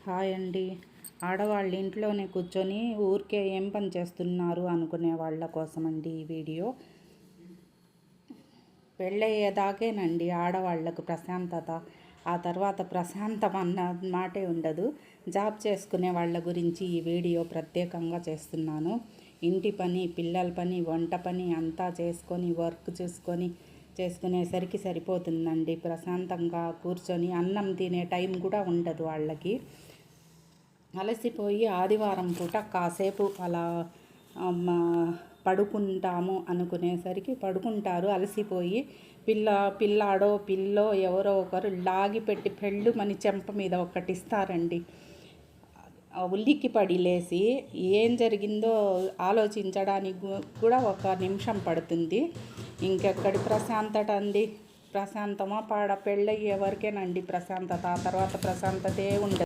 Hi అండి. ఆడవాళ్ళు ఇంట్లోనే కూర్చొని ఊరికే ఏం పని చేస్తున్నారు అనుకునే వాళ్ళ కోసమండి ఈ వీడియో. పెళ్ళయ్యేదాకేనండి ఆడవాళ్లకు ప్రశాంతత. ఆ తర్వాత ప్రశాంతం అన్న మాటే ఉండదు. జాబ్ చేసుకునే వాళ్ళ గురించి ఈ వీడియో ప్రత్యేకంగా చేస్తున్నాను. ఇంటి పని, పిల్లల పని, వంట పని అంతా చేసుకొని వర్క్ చేసుకునేసరికి సరిపోతుందండి. ప్రశాంతంగా కూర్చొని అన్నం తినే టైం కూడా ఉండదు వాళ్ళకి. అలసిపోయి ఆదివారం పూట కాసేపు అలా పడుకుంటాము అనుకునేసరికి పడుకుంటారు. అలసిపోయి పిల్లాడో పిల్లో ఎవరో ఒకరు లాగి పెట్టి పెళ్ళుమని చెంప మీద ఒకటిస్తారండి. ఉలిక్కి పడి లేసి ఏం జరిగిందో ఆలోచించడానికి కూడా ఒక నిమిషం పడుతుంది. ఇంకెక్కడి ప్రశాంతత అండి. ప్రశాంతమా పెళ్ళయ్యే వరకేనండి ప్రశాంతత. ఆ తర్వాత ప్రశాంతతే ఉండదు.